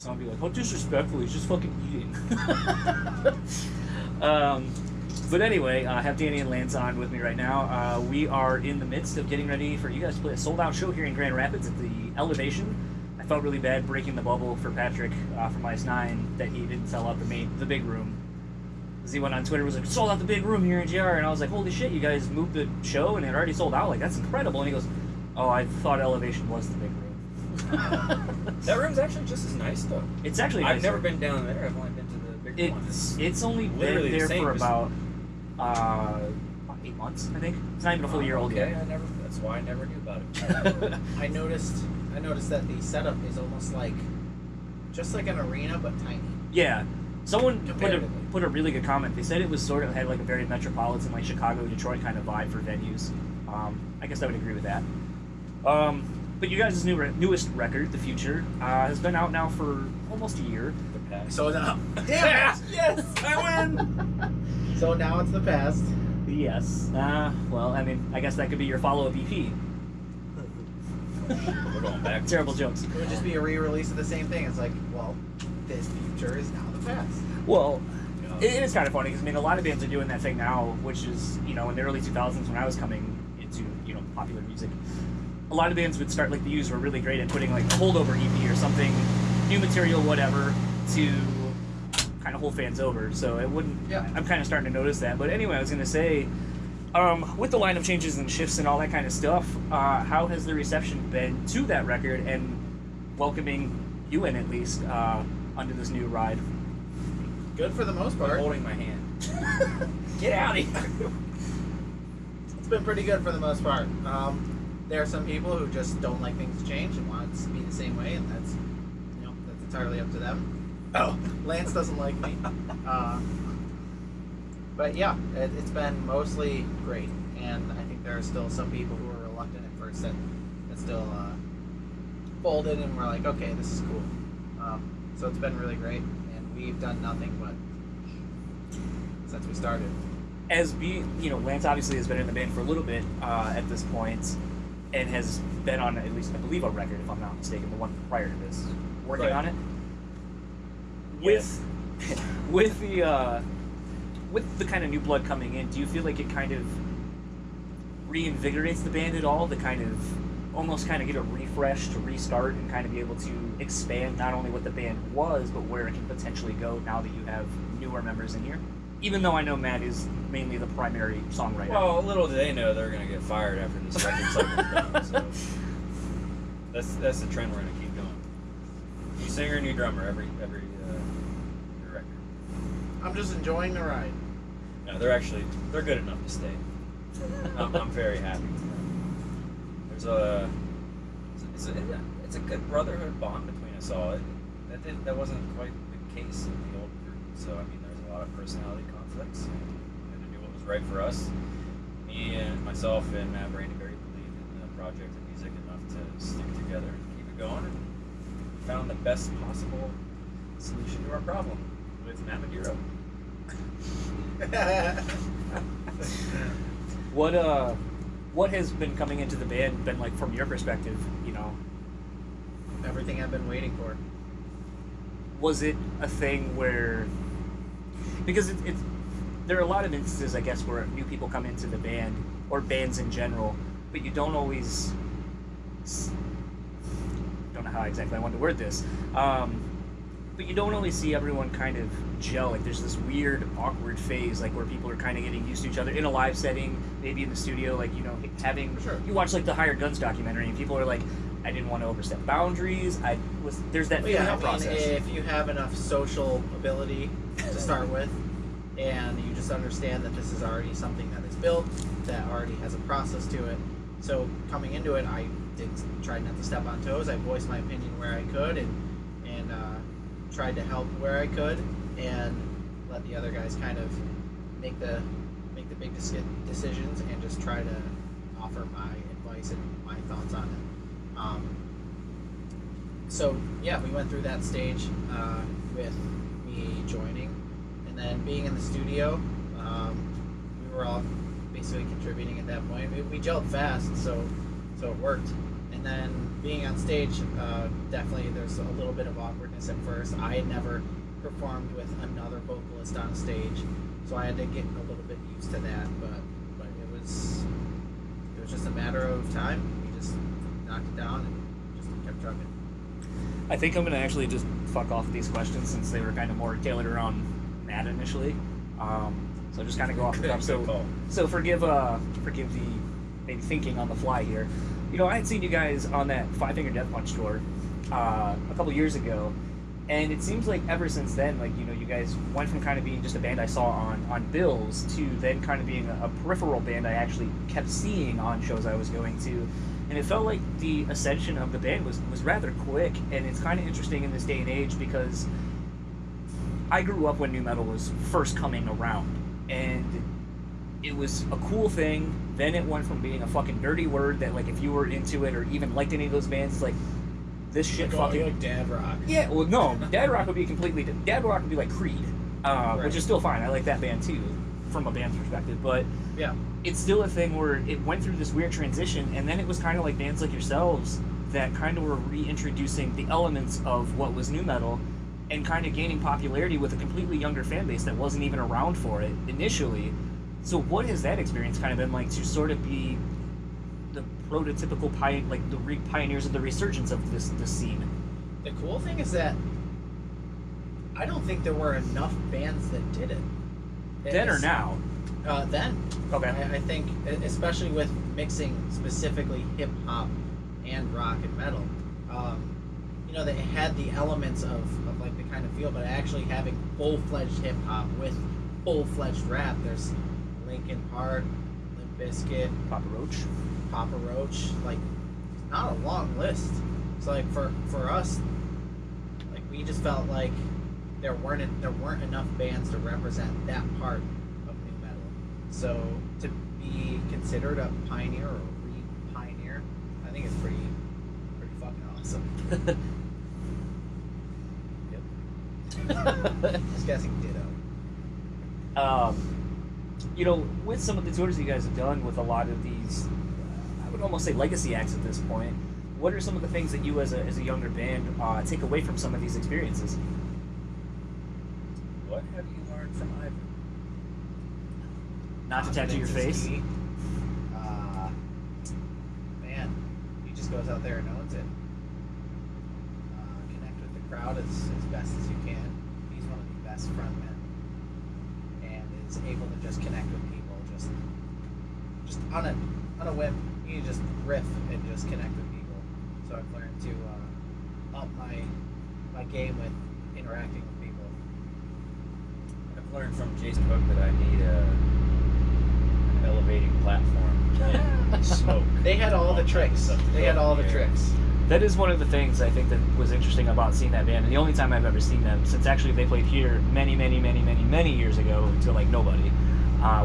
So I'll be like, "Oh, disrespectfully, he's just fucking eating." But anyway, I have Danny and Lance on with me right now. We are in the midst of getting ready for you guys to play a sold-out show here in Grand Rapids at the Elevation. I felt really bad breaking the bubble for Patrick from Ice 9 that he didn't sell out the big room. Because he went on Twitter, was like, sold out the big room here in GR, and I was like, holy shit, you guys moved the show and it already sold out? Like, that's incredible. And he goes, oh, I thought Elevation was the big room. That room's actually just as nice, though. It's actually nice. I've never been down there. I've only been to the big one. It's only been there for about 8 months, I think. It's not even a full year old yet. That's why I never knew about it. I noticed that the setup is almost like just like an arena but tiny. Yeah. Someone put a really good comment. They said it was sort of had like a very metropolitan, like Chicago, Detroit kind of vibe for venues. I guess I would agree with that. But you guys' newest record, The Future, has been out now for almost a year. The past. So now, damn it! Yes, I win. So now it's the past. Yes. Well, I mean, I guess that could be your follow-up EP. We're going back. Terrible jokes. It would just be a re-release of the same thing. It's like, well, this future is now the past. Well, it is kind of funny because I mean, a lot of bands are doing that thing now, which is, you know, in the early 2000s when I was coming into, you know, popular music, a lot of bands would start, like the Used were really great at putting like a holdover EP or something, new material, whatever, to kind of hold fans over. So it wouldn't. Yeah. I'm kind of starting to notice that. But anyway, I was gonna say, with the lineup changes and shifts and all that kind of stuff, how has the reception been to that record and welcoming you in at least under this new ride? Good for the most part. Holding my hand. Get out of here. It's been pretty good for the most part. There are some people who just don't like things to change and want it to be the same way, and that's entirely up to them. Oh, Lance doesn't like me. But yeah, it's been mostly great, and I think there are still some people who are reluctant at first that still folded and were like, okay, this is cool. So it's been really great, and we've done nothing but since we started. Lance obviously has been in the band for a little bit at this point, and has been on at least, I believe, a record, if I'm not mistaken, the one prior to this, working on it. Yes. With the kind of new blood coming in, do you feel like it kind of reinvigorates the band at all to kind of almost kind of get a refresh, to restart and kind of be able to expand not only what the band was, but where it can potentially go now that you have newer members in here? Even though I know Matt is mainly the primary songwriter. Well, little do they know they're going to get fired after this record cycle's done. So that's the trend we're going to keep going. New singer, new drummer every record. I'm just enjoying the ride. No, they're good enough to stay. I'm very happy. It's a good brotherhood bond between us all. That wasn't quite the case in the old group. So I mean, there's a lot of personality conflicts. We had to do what was right for us. Me and myself and Matt Brandyberry believed in the project and music enough to stick together and keep it going. And we found the best possible solution to our problem with Matt Maduro. What has been coming into the band been like from your perspective, you know? Everything I've been waiting for. Was it a thing where, because it's there are a lot of instances, I guess, where new people come into the band, or bands in general, but you don't always, don't know how exactly I want to word this, but you don't always see everyone kind of gel. Like there's this weird, awkward phase, like where people are kind of getting used to each other in a live setting, maybe in the studio, like, you know, having, sure. You watch like the Hired Guns documentary and people are like, I didn't want to overstep boundaries. There's that feeling out process. If you have enough social ability to start with, and you just understand that this is already something that is built, that already has a process to it. So coming into it, I did try not to step on toes. I voiced my opinion where I could, and tried to help where I could, and let the other guys kind of make the big decisions, and just try to offer my advice and my thoughts on it. So yeah, we went through that stage with me joining, and then being in the studio. We were all basically contributing at that point. We gelled fast, so it worked. And And then being on stage, definitely there's a little bit of awkwardness at first. I had never performed with another vocalist on stage, so I had to get a little bit used to that. But it was just a matter of time. We just knocked it down and just kept trucking. I think I'm gonna actually just fuck off these questions since they were kind of more tailored around Matt initially. So just kind of go off the cuff. So forgive the maybe thinking on the fly here. You know, I had seen you guys on that Five Finger Death Punch tour a couple years ago, and it seems like ever since then, like, you know, you guys went from kind of being just a band I saw on bills to then kind of being a peripheral band I actually kept seeing on shows I was going to. And it felt like the ascension of the band was rather quick, and it's kind of interesting in this day and age because I grew up when nu metal was first coming around, and it was a cool thing. Then it went from being a fucking dirty word that, like, if you were into it or even liked any of those bands, it's like, this shit like, fucking... like dad rock. Yeah, well, no, dad rock would be completely... Dad rock would be like Creed, Right. which is still fine. I like that band too, from a band's perspective, but... Yeah. It's still a thing where it went through this weird transition, and then it was kind of like bands like yourselves that kind of were reintroducing the elements of what was nu metal and kind of gaining popularity with a completely younger fan base that wasn't even around for it initially. So what has that experience kind of been like to sort of be the prototypical pioneers of the resurgence of this scene? The cool thing is that I don't think there were enough bands that did it. Then or now? Then. Okay. I think, especially with mixing specifically hip hop and rock and metal, you know, they had the elements of like the kind of feel, but actually having full-fledged hip hop with full-fledged rap. There's Linkin Park, Limp Bizkit, Papa Roach. Like, not a long list. So like for us, like, we just felt like there weren't enough bands to represent that part of nu metal. So to be considered a pioneer or a re-pioneer, I think it's pretty fucking awesome. Yep. Just guessing ditto. You know, with some of the tours you guys have done with a lot of these, I would almost say legacy acts at this point, what are some of the things that you as a younger band take away from some of these experiences? What have you learned from Ivan? Not to tattoo your face? Man, he just goes out there and owns it. Connect with the crowd as best as you can. He's one of the best frontmen, and is able to just connect with people just on a whim. You just riff and just connect with people. So I've learned to up my game with interacting with people. I've learned from Jason Hook that I need an elevating platform and smoke. They had all the tricks. They had all the tricks. That is one of the things I think that was interesting about seeing that band, and the only time I've ever seen them, since actually they played here many years ago to like nobody,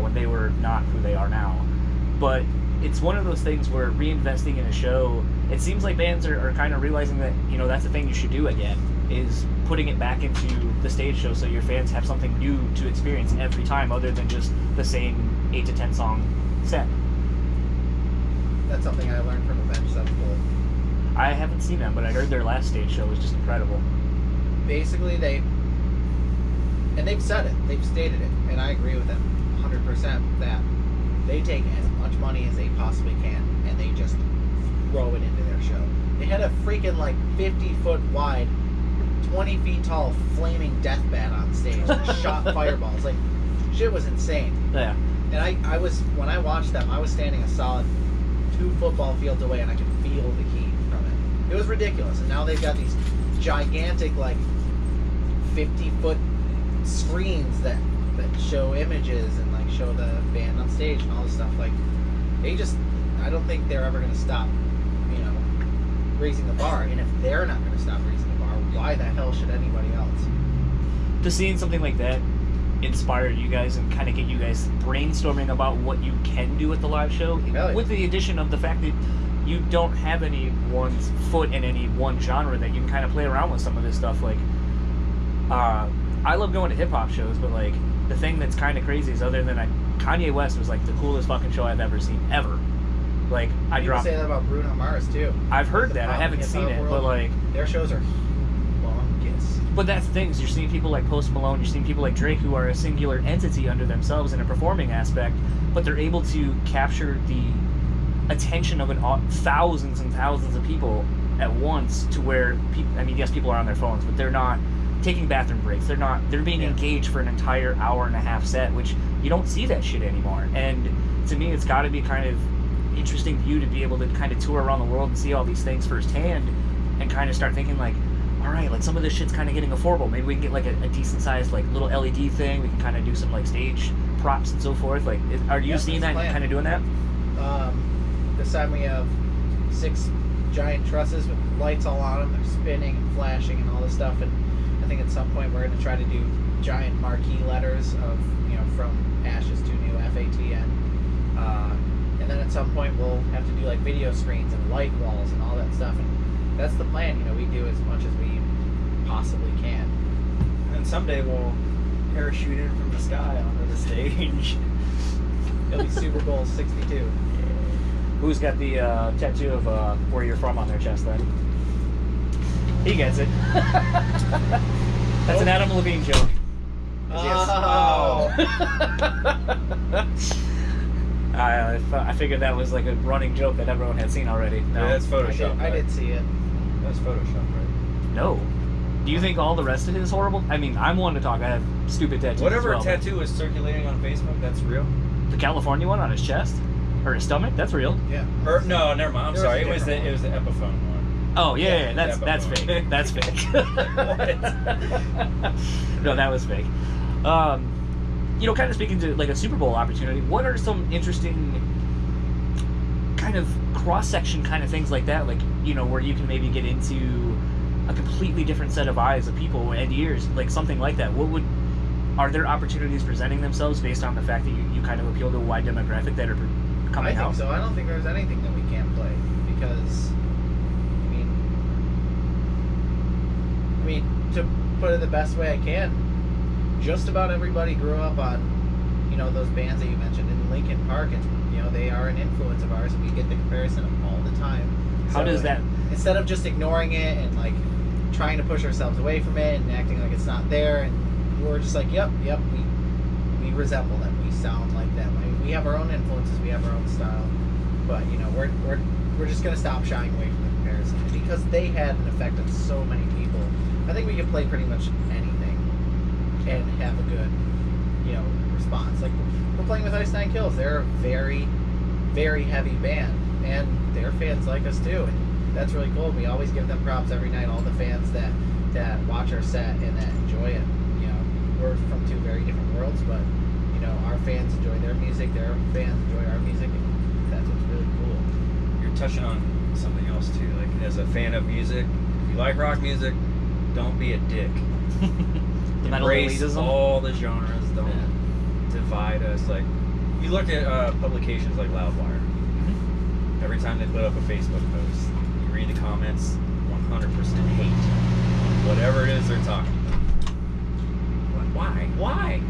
when they were not who they are now. But it's one of those things where reinvesting in a show, it seems like bands are kind of realizing that, you know, that's the thing you should do again, is putting it back into the stage show so your fans have something new to experience every time other than just the same 8 to 10 song set. That's something I learned from Avenged Sevenfold. I haven't seen them, but I heard their last stage show was just incredible. Basically, they've said it, they've stated it, and I agree with them 100% that they take as much money as they possibly can, and they just throw it into their show. They had a freaking, like, 50-foot wide, 20 feet tall flaming death bat on stage and shot fireballs. Like, shit was insane. Yeah. And I was, when I watched them, I was standing a solid 2 football fields away, and I could feel the heat from it. It was ridiculous. And now they've got these gigantic, like, 50-foot screens that show images and, like, show the band on stage and all this stuff. Like, they just, I don't think they're ever going to stop, you know, raising the bar. And if they're not going to stop raising the bar, why the hell should anybody else? Does seeing something like that inspire you guys and kind of get you guys brainstorming about what you can do at the live show, Really? with the addition of the fact that you don't have any one foot in any one genre, that you can kind of play around with some of this stuff? Like, I love going to hip-hop shows, but, like, the thing that's kind of crazy is, other than Kanye West was, like, the coolest fucking show I've ever seen, ever. Like I People dropped. say that about Bruno Mars too. I've heard that. I pop haven't hip seen hop it, world, but like. their shows are humongous. But that's the thing, is you're seeing people like Post Malone, you're seeing people like Drake who are a singular entity unto themselves in a performing aspect, but they're able to capture the attention of thousands and thousands of people at once, to where people, I mean, yes, people are on their phones, but they're not taking bathroom breaks. They're being engaged for an entire hour and a half set, which you don't see that shit anymore. And to me, it's got to be kind of interesting view to be able to kind of tour around the world and see all these things firsthand, and kind of start thinking like, all right, like some of this shit's kind of getting affordable. Maybe we can get like a decent sized like little LED thing. We can kind of do some like stage props and so forth. Like, are you seeing that and kind of doing that? This time we have 6 giant trusses with lights all on them. They're spinning and flashing and all this stuff. And I think at some point we're going to try to do giant marquee letters of, you know, from ashes to new, FATN. And then at some point we'll have to do like video screens and light walls and all that stuff. And that's the plan. You know, we do as much as we possibly can. And someday we'll parachute in from the sky onto the stage. It'll be Super Bowl 62. Who's got the tattoo of where you're from on their chest then? He gets it. That's an Adam Levine joke. Oh. I figured that was like a running joke that everyone had seen already. No. Yeah, that's Photoshop. I did see it. That's Photoshop, right? No. Do you think all the rest of it is horrible? I mean, I'm one to talk. I have stupid tattoos. Whatever as well, tattoo is circulating on Facebook, that's real. The California one on his chest or his stomach, that's real. Yeah. Or no, never mind. I'm There sorry. was a It was the Epiphone one. Oh yeah, Yeah, that's but- fake. That's fake. No, that was fake. You know, kind of speaking to like a Super Bowl opportunity, what are some interesting kind of cross-section kind of things like that, like, you know, where you can maybe get into a completely different set of eyes of people and ears, like something like that? Are there opportunities presenting themselves based on the fact that you kind of appeal to a wide demographic that are coming out? I think so. I don't think there's anything that we can't play, because I mean, to put it the best way I can, just about everybody grew up on, you know, those bands that you mentioned in Linkin Park, and you know, they are an influence of ours, and we get the comparison all the time. How does that? Instead of just ignoring it and like trying to push ourselves away from it and acting like it's not there, and we're just like, yep, we resemble them, we sound like them. I mean, we have our own influences, we have our own style, but you know, we're just gonna stop shying away from the comparison, and because they had an effect on so many people. I think we can play pretty much anything and have a good, you know, response. Like, we're playing with Ice Nine Kills. They're a very, very heavy band, and their fans like us too, and that's really cool. We always give them props every night, all the fans that watch our set and that enjoy it. You know, we're from 2 very different worlds, but, you know, our fans enjoy their music, their fans enjoy our music, and that's what's really cool. You're touching on something else too. Like, as a fan of music, if you like rock music, don't be a dick. The metal Embrace elitism? all the genres. Don't divide us. Like, you look at publications like Loudwire. Mm-hmm. Every time they put up a Facebook post, you read the comments, 100% hate on whatever it is they're talking about. Why?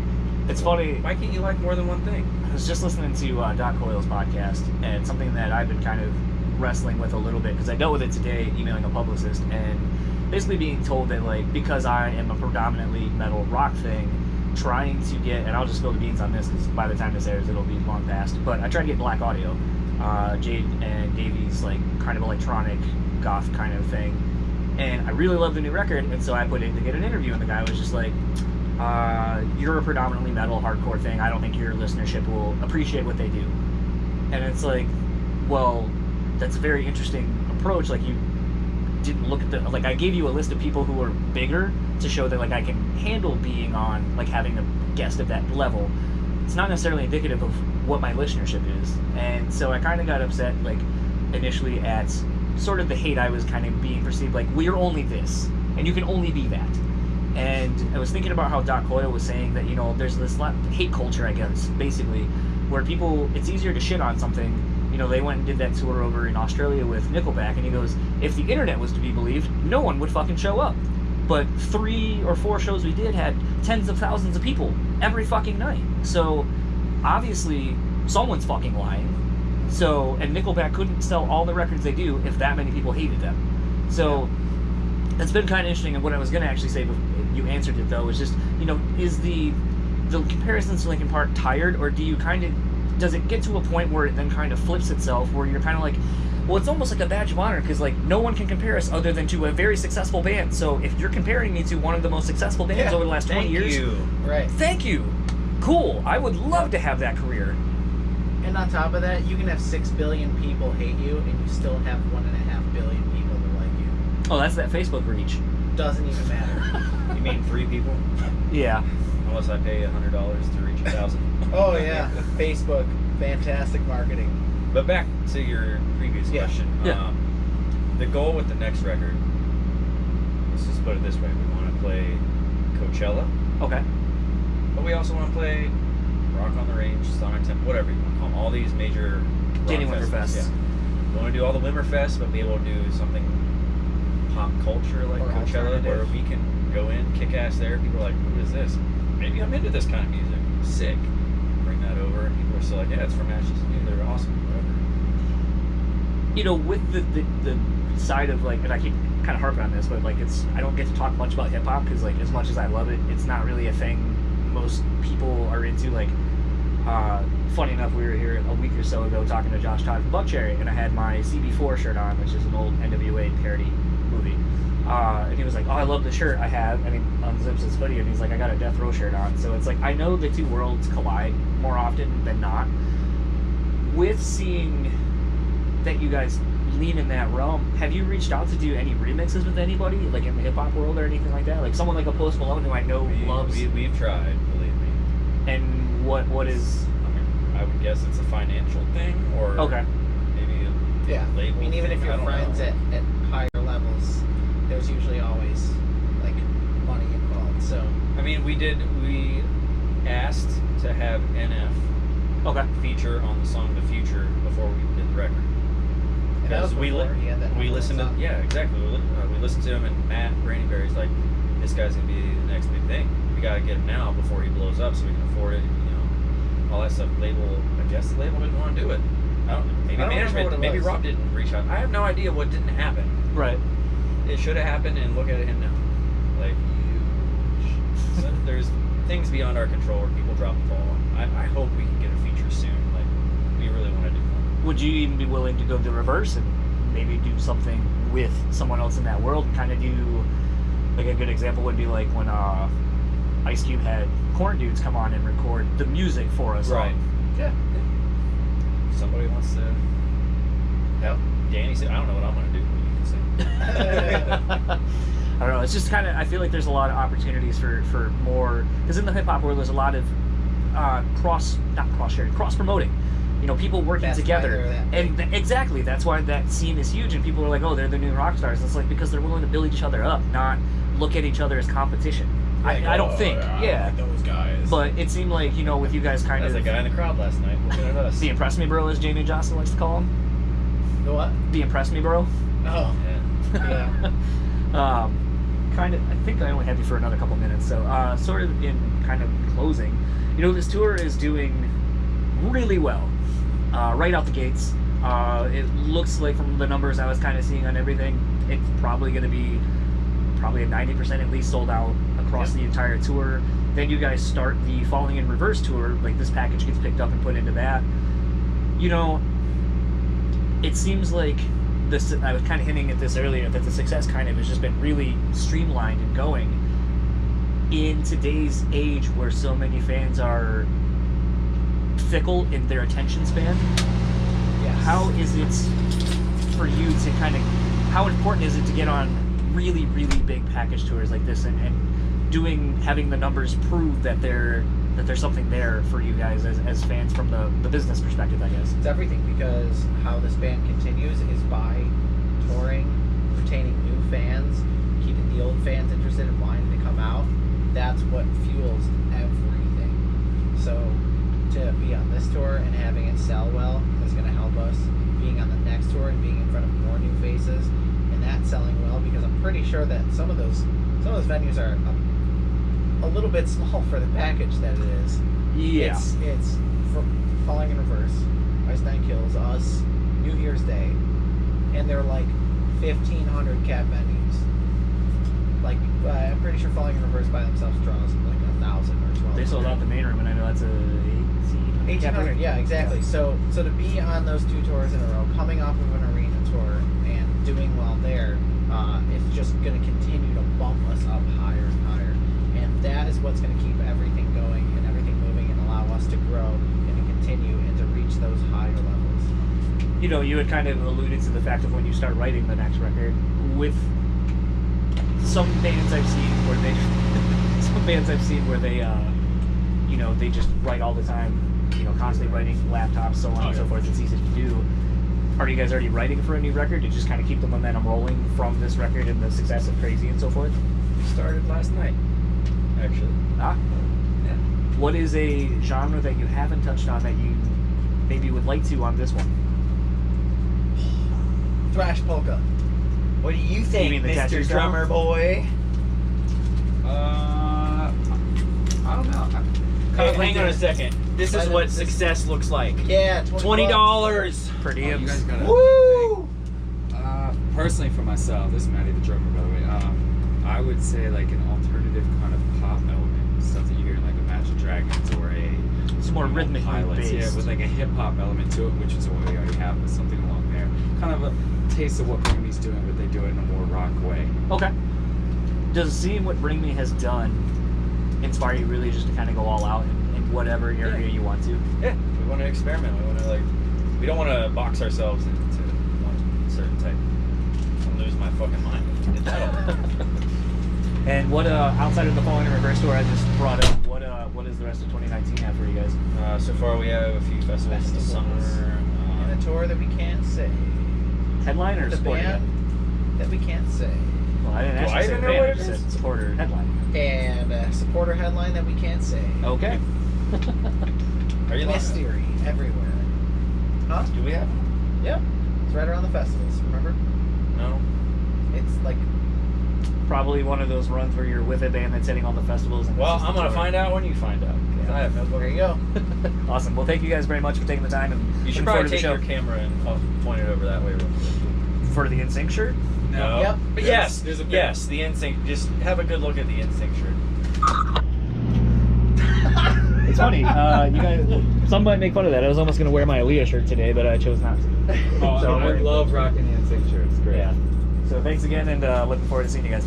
It's funny. Why can't you like more than one thing? I was just listening to Doc Coyle's podcast, and something that I've been kind of wrestling with a little bit, because I dealt with it today, emailing a publicist, and basically being told that, like, because I am a predominantly metal rock thing, trying to get, and I'll just spill the beans on this because by the time this airs it'll be long past, but I tried to get Black Audio, Jade and Davey's like kind of electronic goth kind of thing, and I really love the new record, and so I put in to get an interview, and the guy was just like, you're a predominantly metal hardcore thing, I don't think your listenership will appreciate what they do. And it's like, well, that's a very interesting approach. Like, you didn't look at the, like, I gave you a list of people who are bigger to show that, like, I can handle being on, like, having a guest at that level. It's not necessarily indicative of what my listenership is. And so I kind of got upset, like, initially at sort of the hate I was kind of being perceived, like, we're only this, and you can only be that. And I was thinking about how Doc Coyle was saying that, you know, there's this hate culture, I guess, basically, where people, it's easier to shit on something. You know, they went and did that tour over in Australia with Nickelback, and he goes, if the internet was to be believed, no one would fucking show up. But 3 or 4 shows we did had tens of thousands of people every fucking night. So, obviously, someone's fucking lying. So, and Nickelback couldn't sell all the records they do if that many people hated them. So, it's been kind of interesting, and what I was going to actually say, you answered it though, is just, is the comparisons to Linkin Park tired, or do you does it get to a point where it then kind of flips itself, where you're kind of like, well, it's almost like a badge of honor, because like no one can compare us other than to a very successful band. So if you're comparing me to one of the most successful bands over the last 20 years, Right. Thank you. Cool. I would love to have that career. And on top of that, you can have 6 billion people hate you, and you still have 1.5 billion people that like you. Oh, that's that Facebook reach. Doesn't even matter. You mean 3 people? Yeah. Unless I pay $100 to reach 1,000. Oh yeah, Facebook, fantastic marketing. But back to your previous question. Yeah. The goal with the next record, let's just put it this way, we want to play Coachella, Okay. but we also want to play Rock on the Range, Sonic Temple, whatever you want to call them, all these major rock Danny Winterfest. festivals. Yeah. We want to do all the Winterfest, but be able to do something pop culture like Or Coachella, where we can go in, kick ass there. People are like, who is this? Maybe I'm into this kind of music. Sick. Bring that over, and people are still like, yeah, it's from Ashes to New. They're awesome. Whatever. With the side of like, and I keep kind of harping on this, but like I don't get to talk much about hip hop because like as much as I love it, it's not really a thing most people are into. Like, funny enough, we were here a week or so ago talking to Josh Todd from Buckcherry, and I had my CB4 shirt on, which is an old NWA parody movie. And he was like, oh, I love the shirt I have, and he unzips his hoodie, and he's like, I got a Death Row shirt on. So it's like, I know the two worlds collide more often than not. With seeing that you guys lean in that realm, have you reached out to do any remixes with anybody, like in the hip-hop world or anything like that? Like someone like a Post Malone who I know loves... We've tried, believe me. And what is... I mean, I would guess it's a financial thing, or Okay. maybe a label I mean, even thing, if I you're don't friends know. at higher levels, there's usually always like money involved. So I mean, we asked to have NF Okay. feature on the song The Future before we did the record. and that was Because before he had that we number listened to, one song. yeah, exactly. We listened to him, and Matt Brandyberry's like, this guy's gonna be the next big thing. We gotta get him now before he blows up, so we can afford it. All that stuff. I guess the label didn't want to do it. I don't know. Maybe I don't remember what management. it Maybe was. Rob didn't reach out. I have no idea what didn't happen. Right. It should have happened, and look at him now. Like, huge. So there's things beyond our control where people drop the ball. I hope we can get a feature soon. Like, we really want to do one. Would you even be willing to go the reverse and maybe do something with someone else in that world and kind of do, like a good example would be like when Ice Cube had Corn Dudes come on and record the music for us. Right. Yeah. Somebody wants to. Yep. Danny said, I don't know what I'm going to do. You can sing. I don't know. It's just kind of, I feel like there's a lot of opportunities for more, because in the hip hop world there's a lot of cross promoting. People working That's why together, they're that and exactly that's why that scene is huge. And people are like, "Oh, they're the new rock stars." It's like because they're willing to build each other up, not look at each other as competition. I don't think, yeah. Those guys. But it seemed like with you guys kind There's of a guy in the crowd last night looking at us. the Impress Me Bro, as Jamie Johnson likes to call him. The what? The Impress Me Bro. Oh. Yeah. Yeah. Kind of. I think I only have you for another couple minutes, so sort of in kind of closing. This tour is doing really well, right out the gates. It looks like from the numbers I was kind of seeing on everything, it's probably going to be probably a 90% at least sold out across the entire tour. Then you guys start the Falling in Reverse tour, like this package gets picked up and put into that. It seems like this, I was kind of hinting at this earlier, that the success kind of has just been really streamlined and going. In today's age where so many fans are fickle in their attention span, Yes. how is it for you to how important is it to get on really, really big package tours like this and having the numbers prove that there's something there for you guys as fans from the business perspective, I guess? It's everything, because how this band continues is by touring, retaining new fans, keeping the old fans interested in wanting to come out. That's what fuels everything. So to be on this tour and having it sell well is going to help us being on the next tour and being in front of more new faces, and that selling well, because I'm pretty sure that some of those venues are a little bit small for the package that it is. Yeah. It's for Falling in Reverse, Ice Nine Kills, us, New Year's Day, and they're like 1,500 cap venues. Like, I'm pretty sure Falling in Reverse by themselves draws like 1,000 or 1,200. They sold out the main room, and I know that's a 1,800, yeah, exactly. So to be on those 2 tours in a row, coming off of an arena tour and doing well there, it's just going to continue to bump us up higher and higher. And that is what's going to keep everything going and everything moving and allow us to grow and to continue and to reach those higher levels. You know, you had kind of alluded to the fact of when you start writing the next record. With some bands I've seen where they, you know, they just write all the time, you know, constantly writing, laptops, so on and so forth. It's easy to do. Are you guys already writing for a new record to just kind of keep the momentum rolling from this record and the success of Crazy and so forth? We started last night, actually. Yeah. What is a genre that you haven't touched on that you maybe would like to on this one? Thrash polka. What do you think, mean the Mr. tattoo Drummer Boy? I don't know. Hey, hang on a second. This is what success looks like. Yeah, $20. Per Oh, you diems. guys gotta Woo! personally for myself, this is Matty the drummer, by the way. I would say like an alternative kind of pop element, stuff that you hear in like Imagine Dragons or It's more rhythmically Pilots, based. yeah, with like a hip hop element to it, which is what we already have, but something along there. Kind of a taste of what Bring Me's doing, but they do it in a more rock way. Okay. Does seeing what Bring Me has done inspire you really just to kind of go all out in whatever area you want to? Yeah, we want to experiment. We want to we don't want to box ourselves into one certain type. I'll lose my fucking mind if we did that. And what outside of the Falling in Reverse tour I just brought up, what does the rest of 2019 have for you guys? So far, we have a few festivals this summer. And a tour that we can't say. Headline or The supporter? band that we can't say. Well, I didn't Do I actually say even know band, what I it just is? said supporter headline. And a supporter headline that we can't say. Okay. Are you Mystery everywhere. Huh? Do we have? Yep. It's right around the festivals, remember? No. It's like... Probably one of those runs where you're with a band that's hitting all the festivals. And Well, it's just I'm a gonna tour. find out when you find out. 'Cause I have no There clue. you go. Awesome. Well, thank you guys very much for taking the time. And You should looking forward probably to take the your show. camera and I'll point it over that way real quick. For the NSYNC shirt? No. Yep. But There's a bit. yes, the NSYNC. Just have a good look at the NSYNC shirt. It's funny. You guys, some might make fun of that. I was almost going to wear my Aaliyah shirt today, but I chose not to. Oh, So, I love rocking the NSYNC shirts. It's great. Yeah. So thanks again, and looking forward to seeing you guys.